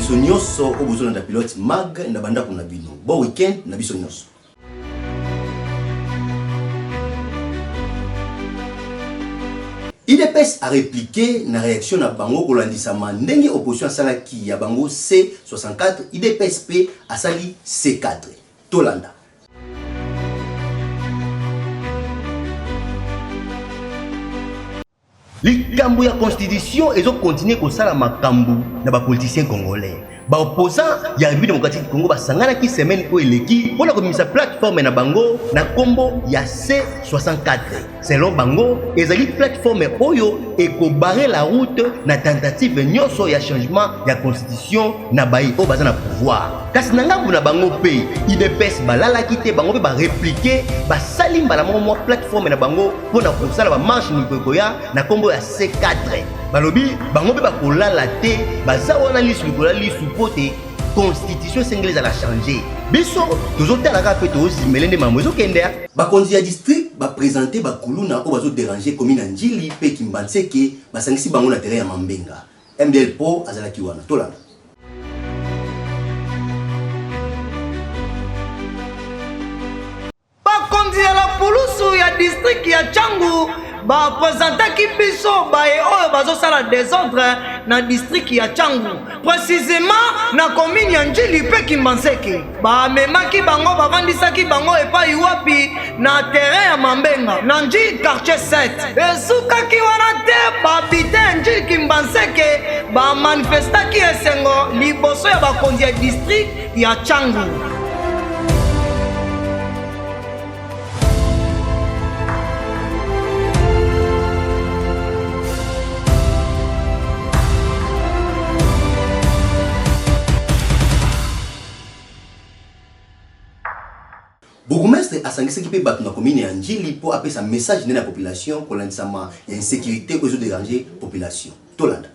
biso nyonso obozo na pilote mag na banda kuna bino. Bon week-end na biso nyonso. IDPS a répliqué na réaction na bango kolandisama ndenge opposition salaki ya bango C64 IDPS P asali C4 Tolanda. Likambo ya constitution ezo continuer kosala makambu na ba politiciens congolais. Ba opposant ya République démocratique du Congo basangana ki semaine ko eleki pona komisa plateforme na bango na kombo ya C64. Selon bango, ezali plateforme oyo ekobare la route na tentative nyonso ya changement ya constitution na bayi o baza na pouvoir. Kasi na ngambu na bango pe IDPS balala kite bango pe ba répliquer basali mbala mwa plateforme na bango pona kosala ba marche mikoya na kombo ya C4. Balobi bango pe bakolala te baza wana lisu likola lisu pote constitution singlaise a changé. Biso tozotala ka pe tozimele nde mambo ezokendea. Bakonzi ya district ba présenter ba kuluna o bazo déranger commune Njili pe Kimbanseke basangisi bango na terrain ya Mambenga. MDL Po azalaki wana Tolanda. Bakonzi ya la pulusu ya district ya Changu ba présentaki biso bae oyo bazosala désordre na district ya Changu, précisément na commune ya Njili pe Kimbanseke. Ba memaki bango bavandisaki bango epai wapi na terrain ya Mambenga na Njili quartier 7. Esukaki wana te babite Njili Kimbanseke ba manifestaki esengo liboso ya bakonzi ya district ya Changu. Bourgmestre asangisi ki pe batu na commune ya Njili po apesa message na population ko lansama ya insécurité ko zo déranger population. Tolanda.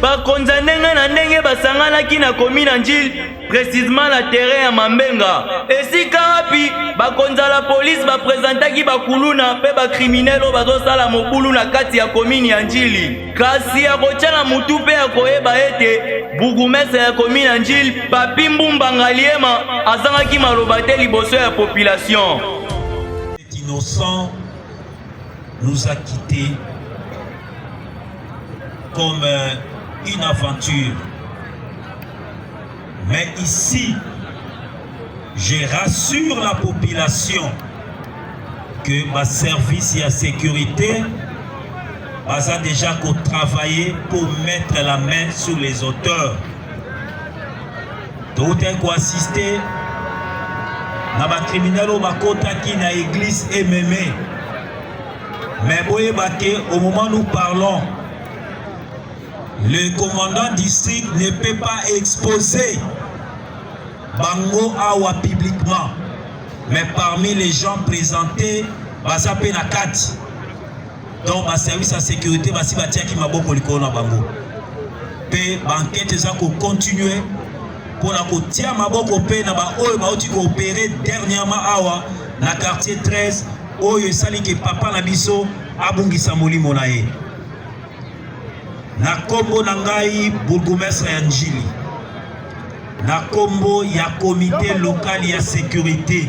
Bakonza ndenge na ndenge basanganaki na commune Njili, précisément la terrain ya Mambenga. Esika wapi bakonza la police bapresentaki bakuluna pe bakriminelo bazosala mobulu na kati ya commune ya Njili. Kasi ya kotiana mutu pe ya koyeba ete bourgmestre ya commune ya Njili Papi Mbumba Ngaliema azangaki maloba te liboso ya population. Cet innocent nous a quittés comme une aventure. Mais ici, je rassure la population que ma service et la sécurité a déjà travaillé pour mettre la main sur les auteurs. Tout est quoi assister na ba criminels au bakota qui na église MMA. Mais boye baké au moment où nous parlons, le commandant district ne peut pas exposer Bango Awa publiquement. Mais parmi les gens présentés, Bazape Nakati. Donc, ma service à sécurité, Basi Batia qui m'a beaucoup le corona Bango. Pe banquette ça qu'on continue pour la côté ma beaucoup pe na ba oyo ba oti coopérer dernièrement Awa na quartier 13 oyo sali que papa na biso abungisa molimo na ye. Na kombo na ngai bourgmestre ya Njili, na kombo ya comité local ya sécurité,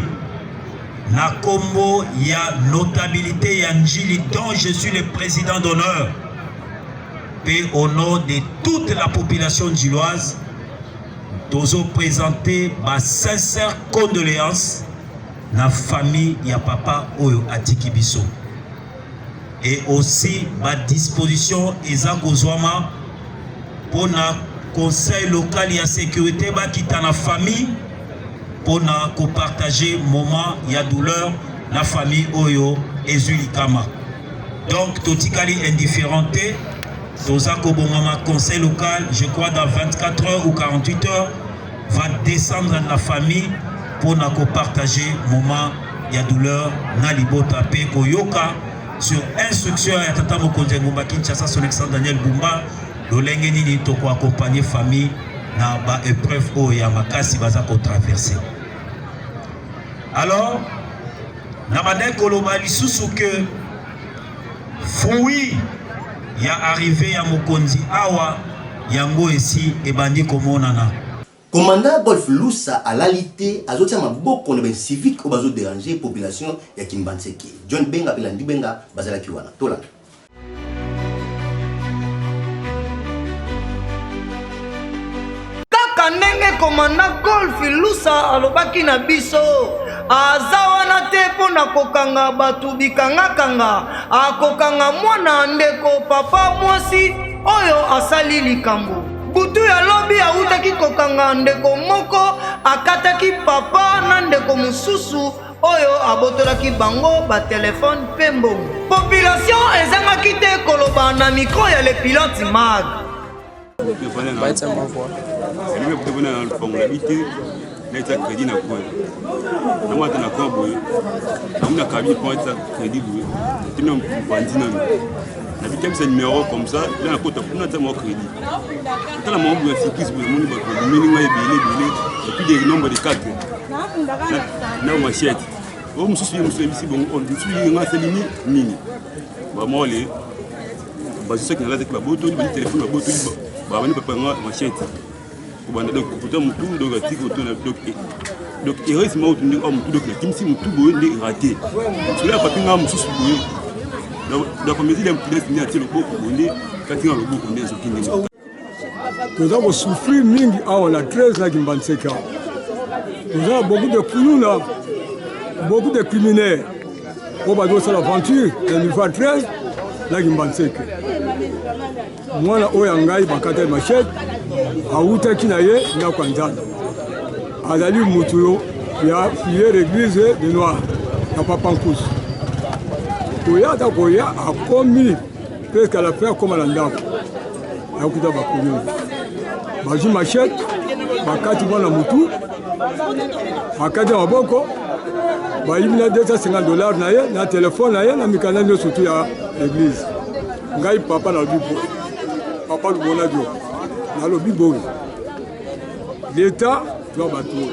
na kombo ya notabilité ya Njili dont je suis le président d'honneur, et au nom de toute la population njiloise, nous présenter ma sincère condoléance na famille ya papa oyo atiki biso. Et aussi ma disposition Ezagozwama pour le conseil local et sécurité qui est la famille pour partager moment il y a douleur la famille Oyo et Zulikama. Donc totikali indifférenté Tozakobomama conseil local je crois dans 24 heures ou 48 heures va descendre dans la famille pour partager moment il y a douleur na libota pe koyoka sur instruction ya tata mokonzi ngomba Kinshasa son excellent Daniel Bumba lolenge nini toko accompagner famille na ba épreuve o ya makasi baza ko traverser. Alors na badai koloba lisusu que fruit ya arrivé ya mokonzi awa yango esi ebandi komonana. Commandant Golf Lusa à l'alité a zotia maboko na ben civique au bazo déranger population ya Kimbantseke. John Benga Belandi Benga bazala kiwana. Tola. Kaka ndenge commandant Golf Lusa alobaki na biso aza wana te mpo na kokanga bato bikangakanga akokanga mwana ndeko papa mwasi oyo asali likambo. Butu ya lobi autaki kokanga ndeko moko akataki papa na ndeko mususu oyo abotolaki bango ba telefone pe mbongo. Population ezangaki te koloba na mikro ya le pilote mag. Naita crédit na quoi na moi na quoi boy na kabi pour être crédit boy tu n'as pas dit non na bitem ce numéro comme ça là na kota pour notre mon crédit quand la mon boy c'est qui mon ba ko minimum bilé et puis des nombres de cartes na machette o mususu ici bon on dit nga c'est limite nini ba moi les ba je sais que na la ba boto ba téléphone ba boto ba bani papa nga machette. Donc il reste mal donc le si tout raté cela pas pinga musu boye donc comme il est fini à tirer le beaucoup bonné quand il a le beaucoup bonné ce nous avons souffert mingi à la 13 là Kimbantseke. Nous avons beaucoup de kuluna, beaucoup de criminels. On va dire l'aventure de niveau 13 là Kimbantseke. Moi là oyangai bakata machette autaki na ye na kwanzana azali mutuyo ya fille l'église de noir na papa nkusu koya ta koya akomi presque à la fin comme la ndako akuta bakulu baji machette bakati bona mutu bakati maboko bayibina $250 na ye na téléphone na ye na mikanda nyo surtout ya l'église ngai papa na bipo papa lubona dio na lobi boy l'état doit battre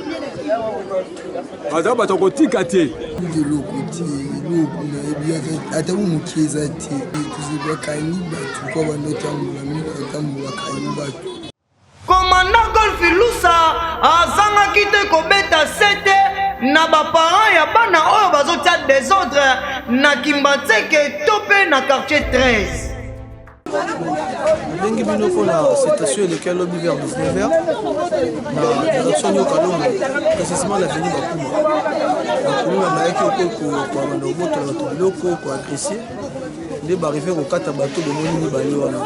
aza bato kotika te de lokoti loku na ebia ata umukieza te tuziba kani batu kwa banotambula mikotambula kani batu. Commandant Golf Lusa azangaki te kobeta sete na baparent ya bana oyo bazotia désordre na Kimbantseke to pe na quartier 13. Ndenge bino mpona citation eleki alobi vers 19h na direction yokalongo précisément l'avenue bakuma bayaki okokoabanda obotola bato biloko koagressie nde baarrive kokata bato bomoni mibale wana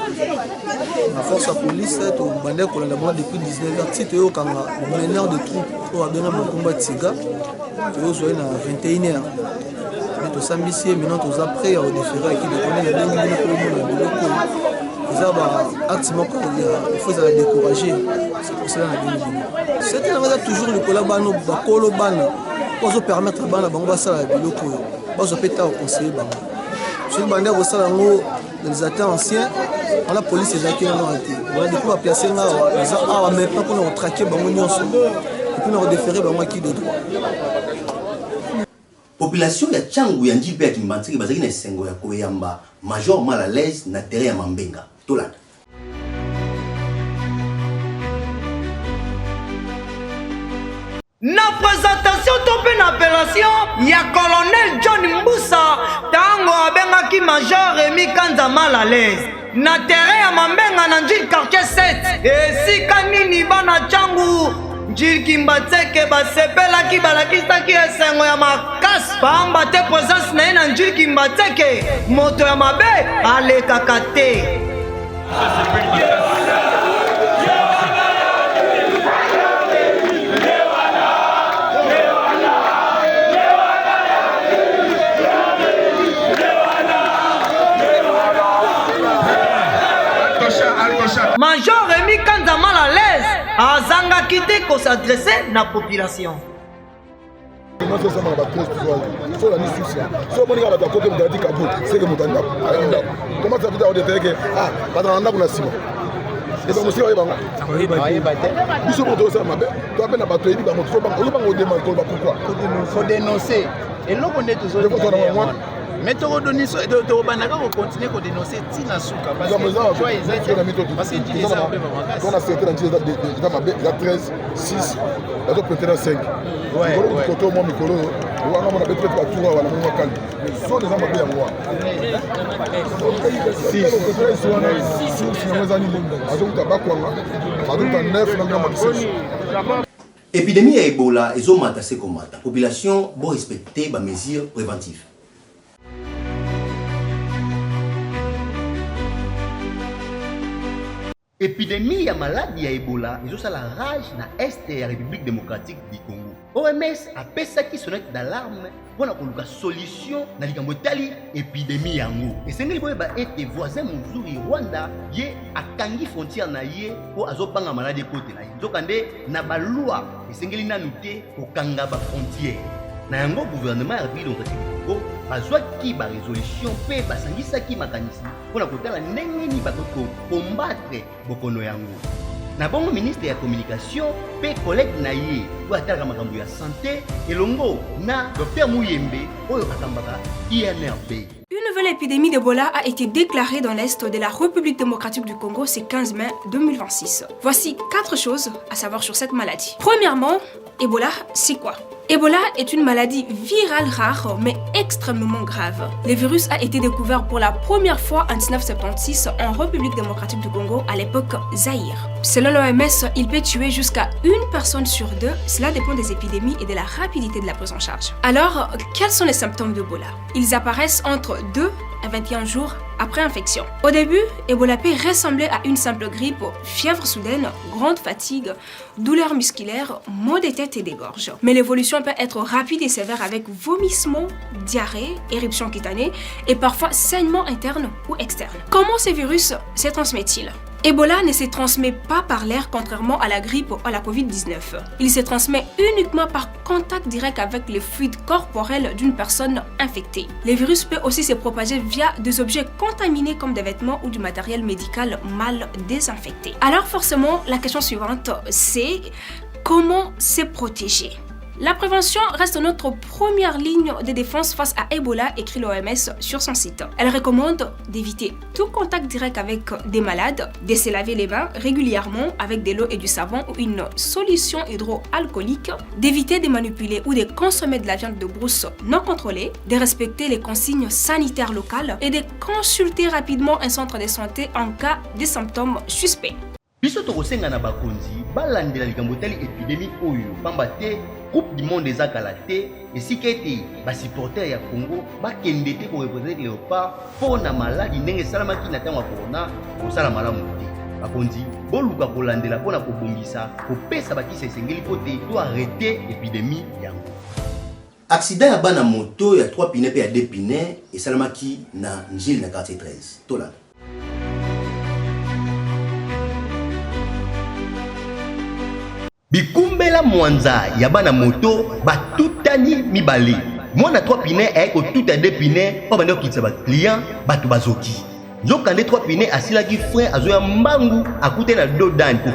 na force ya police tobandaki kolanda bango depuis 19h ti toyokanga meneur de troupe oyo abenga makumba tiga toyozwa na 21h tosambisi ye maintenant toza prêt à odéférer aki dekone na ndenge bino komona biloko eza baacte moko il faut ezala décourager c'est pour cela na bino bino c'était nanga eza toujours likola bano bakolo bana bazopermettre bana bango basala biloko oyo bazwa mpe ta oconseiller bango soki bandi ya kosala yango les atents anciens wana police ezalaki nano te wana depuis baplace nga awa eza awa maintenant mpona kotrake bango nyonso epuis na kodéférer bango aki de droit. Population ya Tchangu ya Njili pe ya Kimbantseke bazaki na esengo ya koyamba Major Malalaise na terrain ya Mambenga. Tolanda. Na présentation to pe na appellation ya colonel John Mbusa tango abengaki Major Remi Kanza Malalaise na terrain ya Mambenga na Njili quartier 7 esika nini bana Tchangu Njili Kimbantseke basepelaki balakisaki esengo ya makasi pamba te présence na ye na Njili Kimbantseke moto ya mabe alekaka te. Major Remi Kanza Malalaise azangaki te s'adresser na population. Faut dénoncer. Et l'on est toujours Mais tu vas continuer à dénoncer Tina Souka parce que tu vois, on a certains il y a 13, 6, il y a peut-être 5. Ouais. Épidémie à Ebola, ils ont matassé comme mata. Population doit respecter les mesures préventives. Épidémie ya maladie ya Ebola ezosala rage na este ya République démocratique du Congo. OMS apesaki sonnette d'alarme mpona koluka solution na likambo etali épidémie yango. Esengeli boyeba ete voisin mozuri Rwanda ye akangi frontière na ye mpo azobanga maladie ekotela ye. Nzokande na balwa esengeli nanu te kokanga bafrontière. Na yango gouvernement ya République démocratique du Congo bazwaki barésolution mpe basangisaki makanisi mpona kotala ndenge nini bakoki combattre bokono yango. Na bongo ministre ya communication mpe collègue na ye oyo atalaka makambo ya santé elongo na Dr Muyembe oyo akambaka INRB. Une nouvelle épidémie d'Ebola a été déclarée dans l'Est de la République démocratique du Congo ce 15 mai 2026. Voici 4 choses à savoir sur cette maladie. Premièrement, Ebola, c'est quoi? Ebola est une maladie virale rare mais extrêmement grave. Le virus a été découvert pour la première fois en 1976 en République démocratique du Congo, à l'époque Zaïre. Selon l'OMS, il peut tuer jusqu'à 1 personne sur 2. Cela dépend des épidémies et de la rapidité de la prise en charge. Alors, quels sont les symptômes d'Ebola? Ils apparaissent entre 2 à 21 jours après infection. Au début, Ebola peut ressembler à une simple grippe, fièvre soudaine, grande fatigue, douleurs musculaires, maux de tête et des gorges. Mais l'évolution peut être rapide et sévère avec vomissements, diarrhée, éruption cutanée et parfois saignement interne ou externe. Comment ce virus se transmet-il? Ebola ne se transmet pas par l'air contrairement à la grippe ou à la Covid-19. Il se transmet uniquement par contact direct avec les fluides corporels d'une personne infectée. Le virus peut aussi se propager via des objets contaminés comme des vêtements ou du matériel médical mal désinfecté. Alors forcément, la question suivante, c'est comment se protéger? La prévention reste notre première ligne de défense face à Ebola, écrit l'OMS sur son site. Elle recommande d'éviter tout contact direct avec des malades, de se laver les mains régulièrement avec de l'eau et du savon ou une solution hydroalcoolique, d'éviter de manipuler ou de consommer de la viande de brousse non contrôlée, de respecter les consignes sanitaires locales et de consulter rapidement un centre de santé en cas de symptômes suspects. Biso tokosenga na bakonzi balandela likambo tali épidémie oyo pamba te Coupe du monde des Akalate et si kete ba supporter ya Congo ba kende te ko représenter léopard pour na maladi ndenge salamaki na tango corona ko sala malamu te. Bakonzi boluka kolandela pona ko bongisa ko pesa bakisa esengeli pote to arrêter épidémie yango. Accident ya bana moto ya 3 pine pe ya 2 pine et salamaki na Njili na quartier 13. Tola. Bikumbela mwanza ya bana moto batutani mibale. Mwana 3 pine eko tuta 2 pine pa bando kitsa ba client batu bazoki. Nzokande 3 pine asilaki frein azoya mbangu akute na dodan ko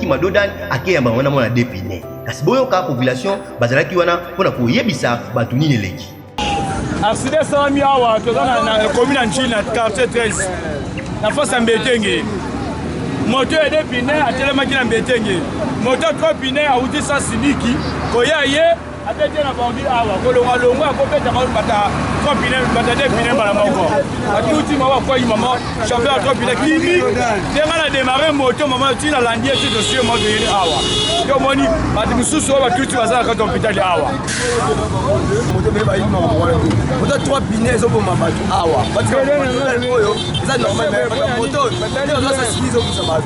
kima dodan akeyamba wana mwana 2 pine. Kasi boyo ka population bazalaki wana pona ko yebisa batu nini leki. Accident sami awa to na commune Njili na quartier 13. Na fosa mbetenge. Moto ya 2 pine atelemaki na mbetenge. Moto 3 pine auti sa siniki koya ye atete na bandi awa kolonga longo akopeta ka bata 3 pine bata 2 pine bala moko atuti mawa kwa mama chauffeur 3 pine kimi denga na démarrer moto mama tina landier ti dossier moto yini awa yo moni bati mususu wa tuti bazala ka hôpital awa moto be ba yima moto 3 pine ezo bo mama awa bati oyo za normal moto batali za sa silizo kusaba.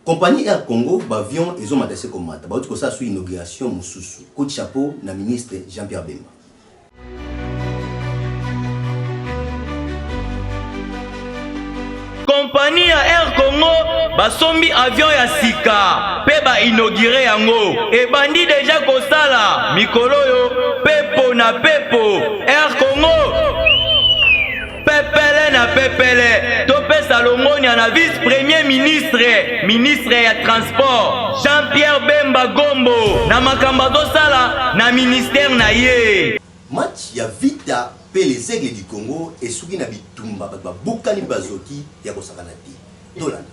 Compagnie Air Congo, bavion et ont attaché comme mata. Baouti ko sa sou inauguration mususu. Coup de chapeau na ministre Jean-Pierre Bemba. Compagnie Air Congo basombi avion ya sika pe ba inauguré yango et bandi déjà kosala mikolo yo pepo na pepo Air Congo pepele na pepele tope Salomoni na vice-premier ministre ya transport Jean-Pierre Bemba Gombo na makamba dosala na ministère na ye. Match ya vita pe les aigles du Congo et soki na bitumba ba bukani bazoki ya kosakana te. Tolanda.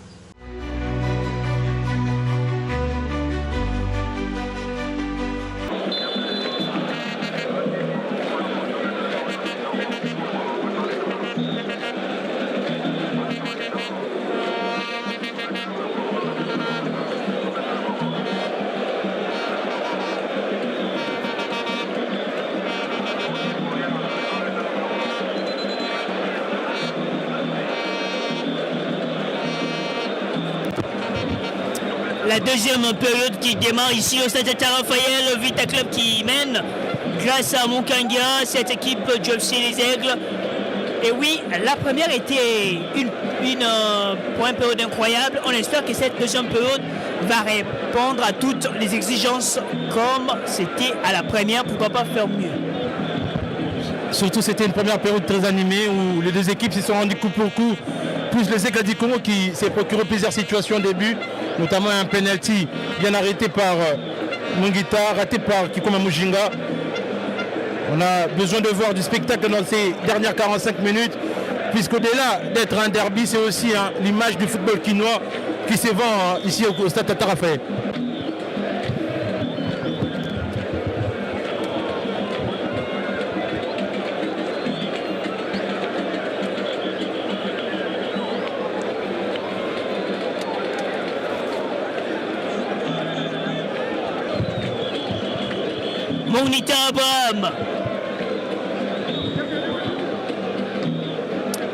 La deuxième période qui démarre ici au Stade Raphaël, Vita Club qui mène grâce à Mukanga, cette équipe du FC Les Aigles. Et oui, la première était une période incroyable. On espère que cette deuxième période va répondre à toutes les exigences comme c'était à la première, pourquoi pas faire mieux. Surtout c'était une première période très animée où les deux équipes se sont rendues coup pour coup. Plus les Aigles du Congo qui s'est procuré plusieurs situations au début, notamment un penalty bien arrêté par Mungita, raté par Kikoma Mujinga. On a besoin de voir du spectacle dans ces dernières 45 minutes, puisqu'au-delà d'être un derby, c'est aussi l'image du football quinois qui se vend ici au Stade Tata Raphaël. Mounita Abraham.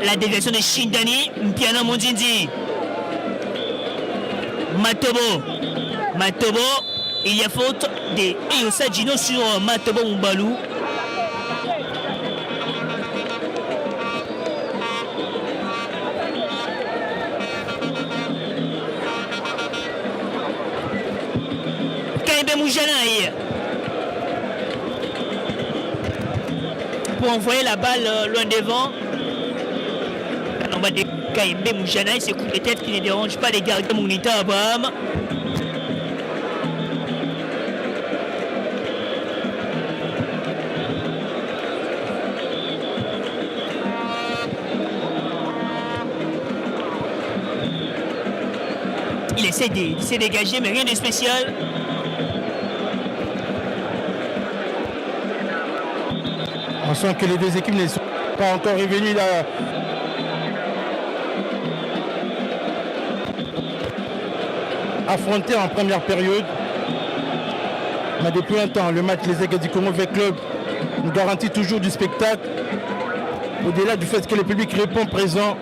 La déviation de Shindani, Mpiana Mondindi. Matobo, il y a faute de Eyosa Gino sur Matobo Mbalou. Kaimbe Moujanaï. Pour envoyer la balle loin devant. On va de Kaimbe Moujanaï, ce coup de tête qui ne dérange pas les gardiens Mounita Abraham. Il essaie de se dégager, mais rien de spécial. On sent que les deux équipes ne sont pas encore revenues là. Affrontés en première période. Mais depuis un temps, le match Les Aigles du Congo V Club nous garantit toujours du spectacle. Au-delà du fait que le public répond présent.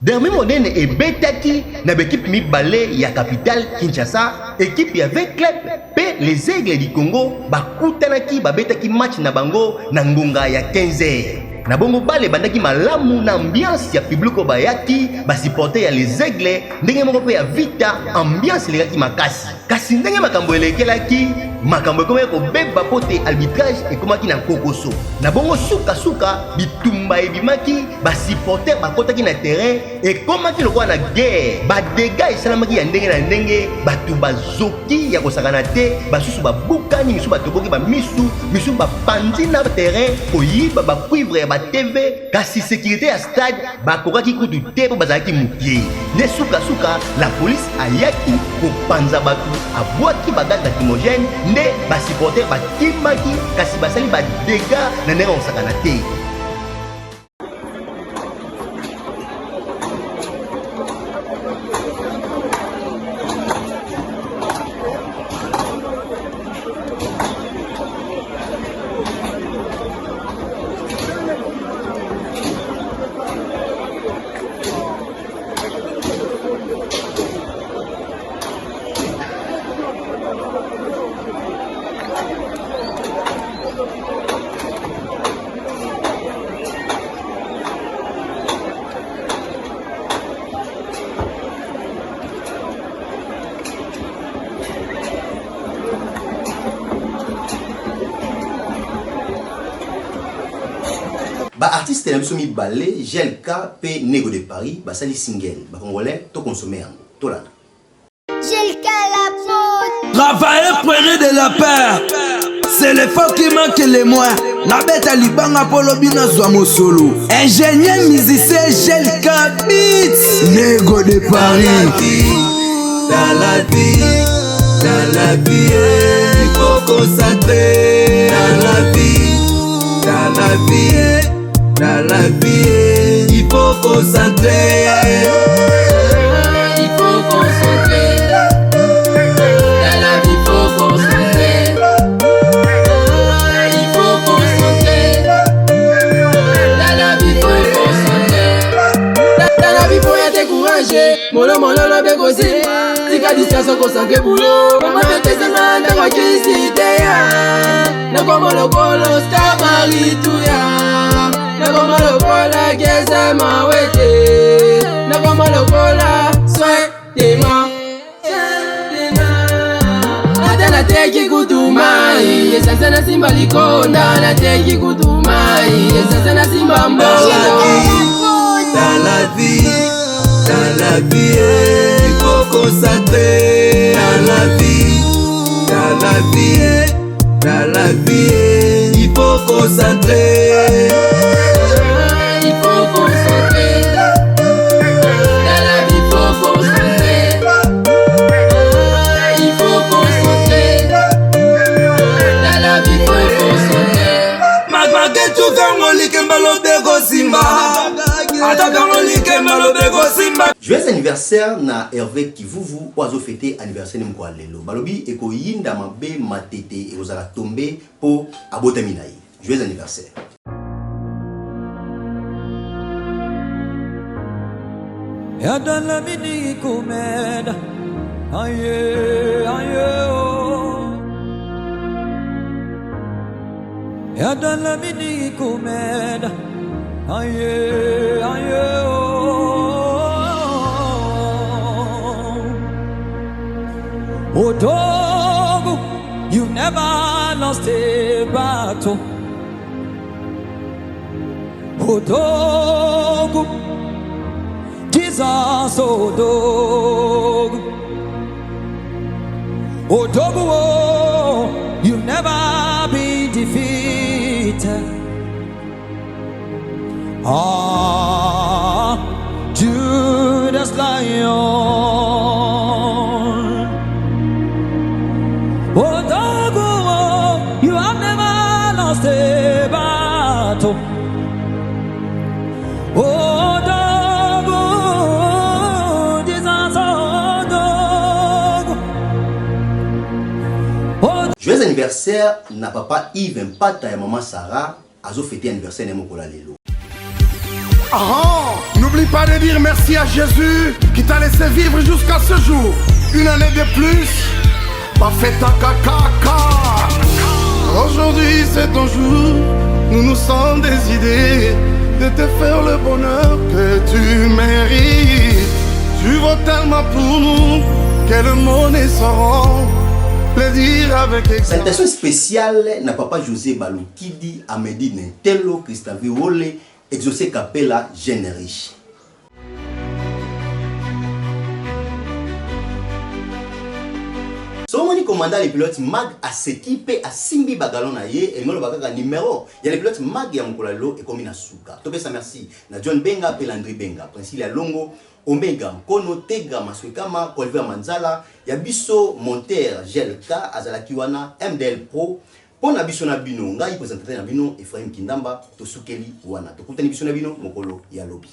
Dermi Modene et Betaki na l'équipe Mibale ya capitale Kinshasa, équipe ya V Club pe les Aigles du Congo bakutanaki babetaki match na bango na ngonga ya 15h. Na bongo bale bandaki malamu na ambiance ya public bayaki supporter ya les Aigles ndenge moko pe ya Vita ambiance lekaki makasi. Kasi ndenge makambo elekelaki makambo ekomaki kobeba pote arbitrage ekomaki na kokoso. Na bongo suka bitumba ebimaki supporter bakotaki na terrain ekomaki lokola na guerre. Badega esalamaki ya ndenge na ndenge batu bazoki ya kosakana te basusu babukani misu batoboki misu bapandi na terrain koyiba bacuivre ya TV. Kasi sécurité ya stade bakokaki kutu te po bazalaki mukie. Ne suka la police ayaki kopanza batu abwaki bagaz lacrymogène nde basupporter bakimaki kasi basali badega na ndenge osakana te. Artiste na biso mibale GLK pe Nego de Paris basali single ba congolais to consommer yango tolanda. GLK la faute. Raphaël prenez de la peur. C'est le faux qui manque les moyens. Na bête à Libanga Polobi na Zouamo Solo. Ingénieur musicien Gel Kabitz. Nego de Paris. Dans la vie, il faut concentrer. Dans la vie, il faut concentrer. Il faut concentrer. Dans la vie, il faut concentrer. Il faut concentrer. Dans la vie, il faut concentrer. Dans la vie, il faut être découragé. Molo bégosi. Tika distance concentrer boulot. Maman te tesena ndako kisiteya. Nakoma lokolo star marituya. Nakoma lokola geza mawete. Nakoma lokola soin tema. Atana teki kutumai. Yesasa na simba likonda. Na teki kutumai. Yesasa na simba mbono. Dans la vie, il faut concentrer. Dans la vie, il faut concentrer. Il faut concentrer. Dans la vie, il faut concentrer. Il faut concentrer. Dans la vie, il faut concentrer. Magmake tu kangoli kembalo bego simba. Joyeux anniversaire na Hervé Kivuvu oiseau fêté anniversaire mko lelo. Balobi eko yinda mabe matete et ozala tomber pour abotami na ye. Joyeux anniversaire. Ya dans la mini comède. Aïe aïe oh. Ya dans la mini comède. Aïe, aïe, oh dog, you never lost a battle. Oh dog, Jesus, oh dog. Oh dog, oh, you never been defeated. Ah, Judas Lion. Oh, Dogo, you have never lost a battle. Oh, Dogo, Jesus, oh, Dogo. Joyeux anniversaire na papa Yves Mpata et maman Sarah. Azo fêté anniversaire na mokola lelo. N'oublie pas de dire merci à Jésus qui t'a laissé vivre jusqu'à ce jour. Une année de plus, pas fait ta caca. Aujourd'hui c'est ton jour, nous nous sommes des idées de te faire le bonheur que tu mérites. Tu vaux tellement pour nous que le monde est sans le dire avec exemple. Salutation spéciale na papa José Balukidi, Amedi Nentelo, Christophe Wole, Exaucé Capella, jeune riche. Somoni commandant les pilotes mag à cette équipe à Simbi Bagalon aye et le bagaka numéro. Il y a les pilotes mag ya Mkolalo et comme Suka. Topé ça merci. Na John Benga Pelandri Benga, Principe ya Longo, Omega, Kono Tegra Maswekama, Colver Manzala, Yabiso Monter Gelka Azalakiwana, MDL Pro. Pona biso na bino ngai présentateur na bino Ephraim Kindamba tosukeli wana tokutani biso na bino mokolo ya lobi.